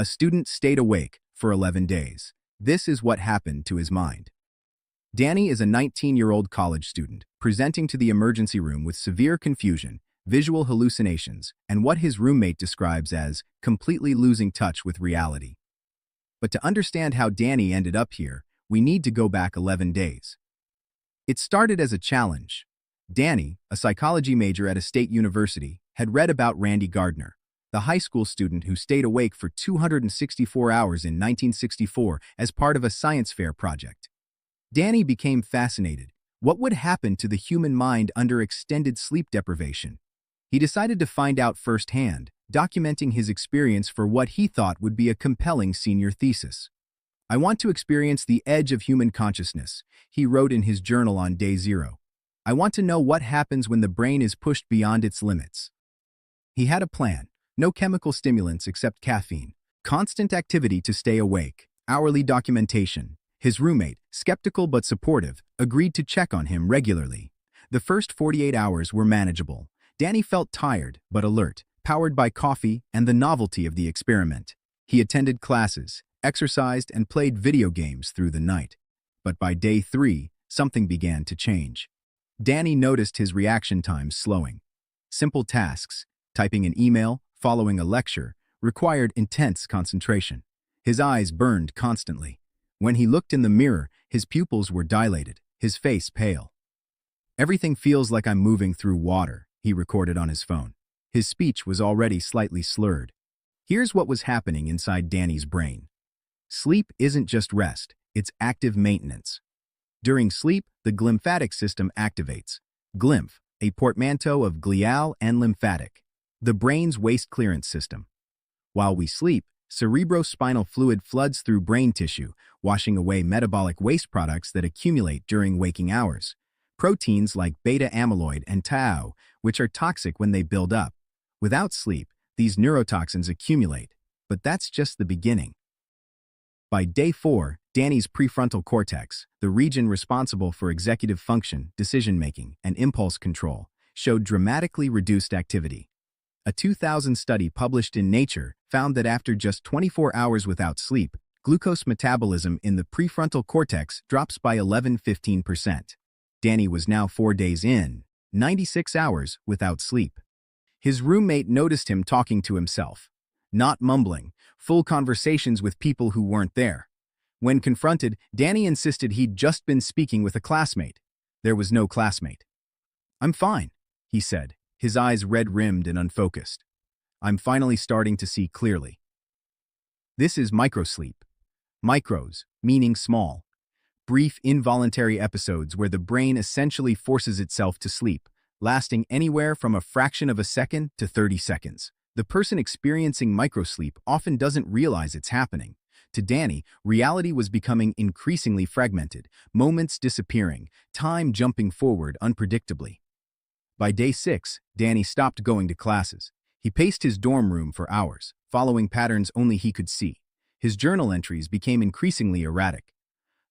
A student stayed awake for 11 days. This is what happened to his mind. Danny is a 19-year-old college student, presenting to the emergency room with severe confusion, visual hallucinations, and what his roommate describes as completely losing touch with reality. But to understand how Danny ended up here, we need to go back 11 days. It started as a challenge. Danny, a psychology major at a state university, had read about Randy Gardner, the high school student who stayed awake for 264 hours in 1964 as part of a science fair project. Danny became fascinated. What would happen to the human mind under extended sleep deprivation? He decided to find out firsthand, documenting his experience for what he thought would be a compelling senior thesis. "I want to experience the edge of human consciousness," he wrote in his journal on day 0. "I want to know what happens when the brain is pushed beyond its limits." He had a plan. No chemical stimulants except caffeine. Constant activity to stay awake. Hourly documentation. His roommate, skeptical but supportive, agreed to check on him regularly. The first 48 hours were manageable. Danny felt tired but alert, powered by coffee and the novelty of the experiment. He attended classes, exercised, and played video games through the night. But by day 3, something began to change. Danny noticed his reaction times slowing. Simple tasks, typing an email, following a lecture, required intense concentration. His eyes burned constantly. When he looked in the mirror, his pupils were dilated, his face pale. "Everything feels like I'm moving through water," he recorded on his phone. His speech was already slightly slurred. Here's what was happening inside Danny's brain. Sleep isn't just rest, it's active maintenance. During sleep, the glymphatic system activates. Glymph, a portmanteau of glial and lymphatic, the brain's waste clearance system. While we sleep, cerebrospinal fluid floods through brain tissue, washing away metabolic waste products that accumulate during waking hours. Proteins like beta amyloid and tau, which are toxic when they build up. Without sleep, these neurotoxins accumulate, but that's just the beginning. By day 4, Danny's prefrontal cortex, the region responsible for executive function, decision-making, and impulse control, showed dramatically reduced activity. A 2000 study published in Nature found that after just 24 hours without sleep, glucose metabolism in the prefrontal cortex drops by 11–15%. Danny was now 4 days in, 96 hours without sleep. His roommate noticed him talking to himself, not mumbling, full conversations with people who weren't there. When confronted, Danny insisted he'd just been speaking with a classmate. There was no classmate. "I'm fine," he said, his eyes red-rimmed and unfocused. "I'm finally starting to see clearly." This is microsleep. Micros, meaning small. Brief, involuntary episodes where the brain essentially forces itself to sleep, lasting anywhere from a fraction of a second to 30 seconds. The person experiencing microsleep often doesn't realize it's happening. To Danny, reality was becoming increasingly fragmented, moments disappearing, time jumping forward unpredictably. By day 6, Danny stopped going to classes. He paced his dorm room for hours, following patterns only he could see. His journal entries became increasingly erratic.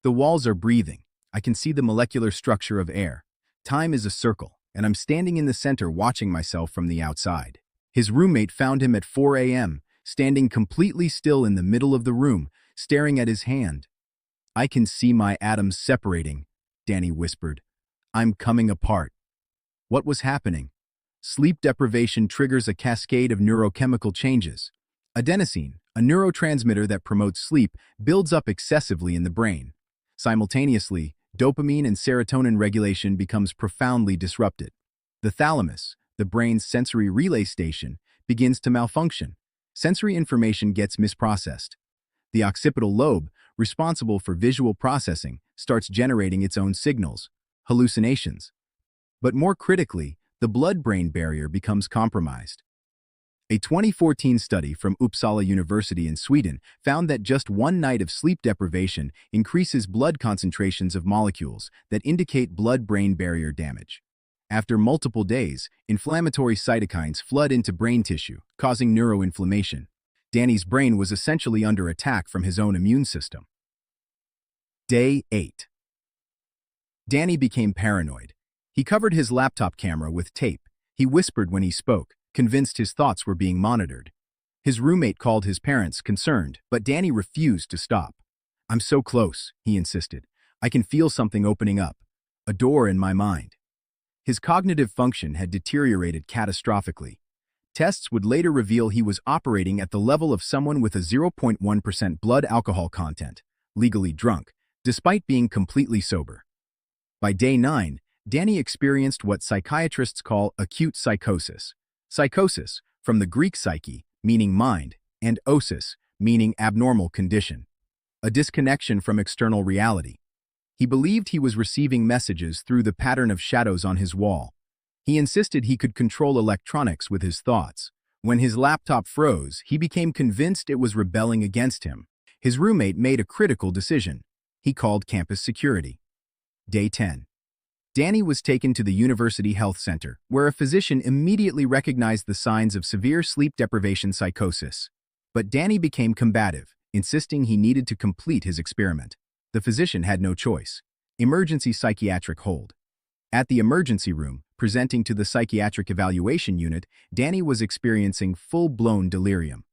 "The walls are breathing. I can see the molecular structure of air. Time is a circle, and I'm standing in the center watching myself from the outside." His roommate found him at 4 a.m., standing completely still in the middle of the room, staring at his hand. "I can see my atoms separating," Danny whispered. "I'm coming apart." What was happening? Sleep deprivation triggers a cascade of neurochemical changes. Adenosine, a neurotransmitter that promotes sleep, builds up excessively in the brain. Simultaneously, dopamine and serotonin regulation becomes profoundly disrupted. The thalamus, the brain's sensory relay station, begins to malfunction. Sensory information gets misprocessed. The occipital lobe, responsible for visual processing, starts generating its own signals, hallucinations. But more critically, the blood-brain barrier becomes compromised. A 2014 study from Uppsala University in Sweden found that just one night of sleep deprivation increases blood concentrations of molecules that indicate blood-brain barrier damage. After multiple days, inflammatory cytokines flood into brain tissue, causing neuroinflammation. Danny's brain was essentially under attack from his own immune system. Day 8. Danny became paranoid. He covered his laptop camera with tape. He whispered when he spoke, convinced his thoughts were being monitored. His roommate called his parents, concerned, but Danny refused to stop. "I'm so close," he insisted. "I can feel something opening up. A door in my mind." His cognitive function had deteriorated catastrophically. Tests would later reveal he was operating at the level of someone with a 0.1% blood alcohol content, legally drunk, despite being completely sober. By day 9, Danny experienced what psychiatrists call acute psychosis. Psychosis, from the Greek psyche, meaning mind, and osis, meaning abnormal condition. A disconnection from external reality. He believed he was receiving messages through the pattern of shadows on his wall. He insisted he could control electronics with his thoughts. When his laptop froze, he became convinced it was rebelling against him. His roommate made a critical decision. He called campus security. Day 10. Danny was taken to the University Health Center, where a physician immediately recognized the signs of severe sleep deprivation psychosis. But Danny became combative, insisting he needed to complete his experiment. The physician had no choice. Emergency psychiatric hold. At the emergency room, presenting to the psychiatric evaluation unit, Danny was experiencing full-blown delirium.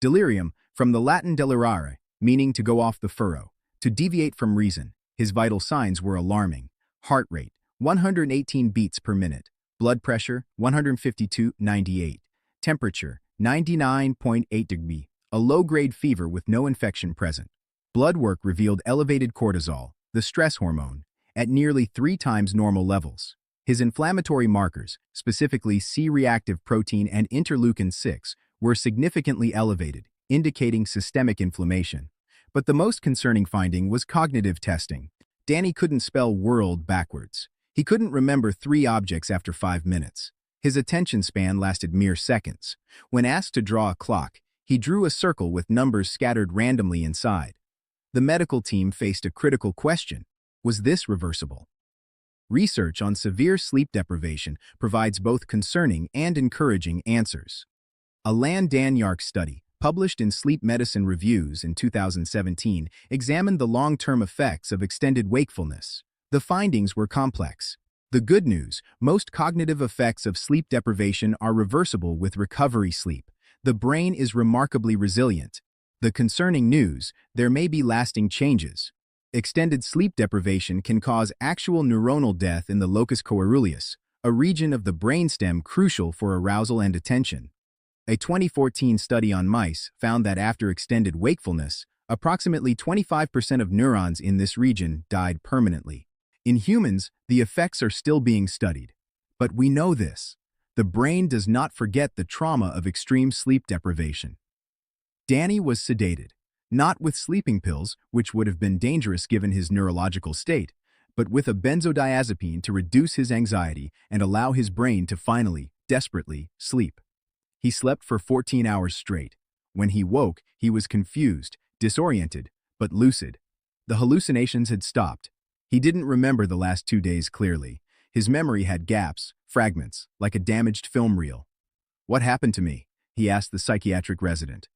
Delirium, from the Latin delirare, meaning to go off the furrow, to deviate from reason. His vital signs were alarming. Heart rate, 118 beats per minute. Blood pressure, 152/98. Temperature, 99.8 degrees. A low-grade fever with no infection present. Blood work revealed elevated cortisol, the stress hormone, at nearly 3 times normal levels. His inflammatory markers, specifically C-reactive protein and interleukin-6, were significantly elevated, indicating systemic inflammation. But the most concerning finding was cognitive testing. Danny couldn't spell world backwards. He couldn't remember 3 objects after 5 minutes. His attention span lasted mere seconds. When asked to draw a clock, he drew a circle with numbers scattered randomly inside. The medical team faced a critical question. Was this reversible? Research on severe sleep deprivation provides both concerning and encouraging answers. A Lan-Dan-Yark study, published in Sleep Medicine Reviews in 2017, examined the long-term effects of extended wakefulness. The findings were complex. The good news, most cognitive effects of sleep deprivation are reversible with recovery sleep. The brain is remarkably resilient. The concerning news, there may be lasting changes. Extended sleep deprivation can cause actual neuronal death in the locus coeruleus, a region of the brainstem crucial for arousal and attention. A 2014 study on mice found that after extended wakefulness, approximately 25% of neurons in this region died permanently. In humans, the effects are still being studied. But we know this. The brain does not forget the trauma of extreme sleep deprivation. Danny was sedated, not with sleeping pills, which would have been dangerous given his neurological state, but with a benzodiazepine to reduce his anxiety and allow his brain to finally, desperately, sleep. He slept for 14 hours straight. When he woke, he was confused, disoriented, but lucid. The hallucinations had stopped. He didn't remember the last 2 days clearly. His memory had gaps, fragments, like a damaged film reel. "What happened to me?" he asked the psychiatric resident.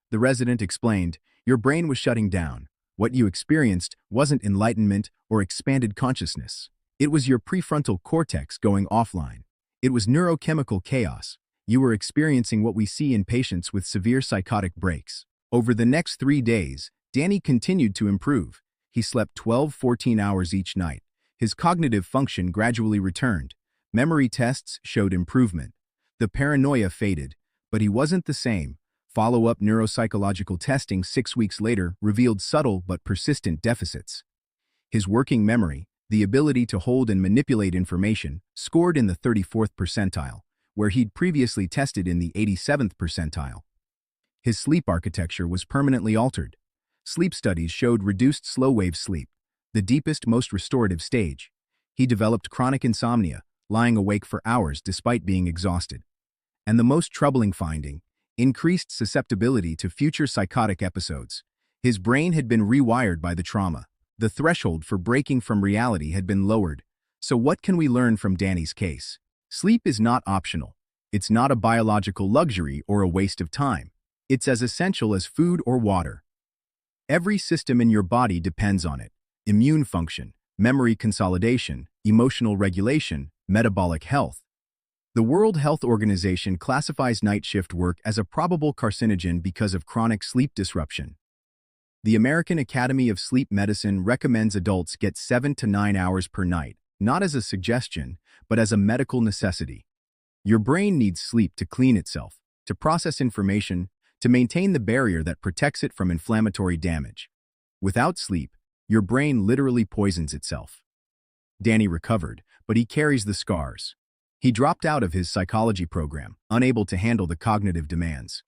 The resident explained, "Your brain was shutting down. What you experienced wasn't enlightenment or expanded consciousness. It was your prefrontal cortex going offline. It was neurochemical chaos. You were experiencing what we see in patients with severe psychotic breaks." Over the next 3 days, Danny continued to improve. He slept 12-14 hours each night. His cognitive function gradually returned. Memory tests showed improvement. The paranoia faded, but he wasn't the same. Follow-up neuropsychological testing 6 weeks later revealed subtle but persistent deficits. His working memory, the ability to hold and manipulate information, scored in the 34th percentile, where he'd previously tested in the 87th percentile. His sleep architecture was permanently altered. Sleep studies showed reduced slow-wave sleep, the deepest, most restorative stage. He developed chronic insomnia, lying awake for hours despite being exhausted. And the most troubling finding, increased susceptibility to future psychotic episodes. His brain had been rewired by the trauma. The threshold for breaking from reality had been lowered. So what can we learn from Danny's case? Sleep is not optional. It's not a biological luxury or a waste of time. It's as essential as food or water. Every system in your body depends on it. Immune function, memory consolidation, emotional regulation, metabolic health. The World Health Organization classifies night shift work as a probable carcinogen because of chronic sleep disruption. The American Academy of Sleep Medicine recommends adults get 7 to 9 hours per night, not as a suggestion, but as a medical necessity. Your brain needs sleep to clean itself, to process information, to maintain the barrier that protects it from inflammatory damage. Without sleep, your brain literally poisons itself. Danny recovered, but he carries the scars. He dropped out of his psychology program, unable to handle the cognitive demands.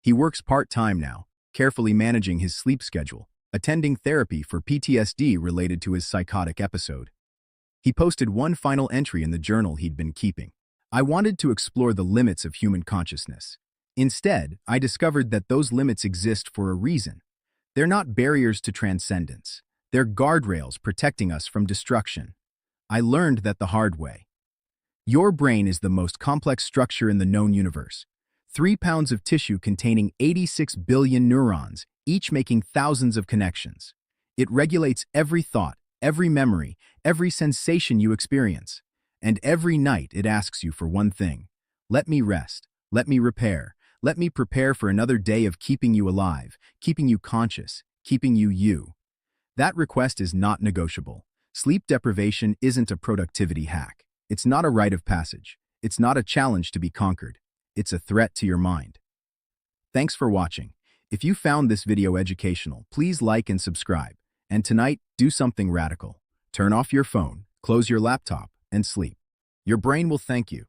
He works part-time now, carefully managing his sleep schedule, attending therapy for PTSD related to his psychotic episode. He posted one final entry in the journal he'd been keeping. I wanted to explore the limits of human consciousness. Instead, I discovered that those limits exist for a reason. They're not barriers to transcendence. They're guardrails protecting us from destruction. I learned that the hard way. Your brain is the most complex structure in the known universe. 3 pounds of tissue containing 86 billion neurons, each making thousands of connections. It regulates every thought, every memory, every sensation you experience. And every night it asks you for one thing. Let me rest. Let me repair. Let me prepare for another day of keeping you alive, keeping you conscious, keeping you you. That request is not negotiable. Sleep deprivation isn't a productivity hack. It's not a rite of passage. It's not a challenge to be conquered. It's a threat to your mind. Thanks for watching. If you found this video educational, please like and subscribe. And tonight, do something radical. Turn off your phone, close your laptop, and sleep. Your brain will thank you.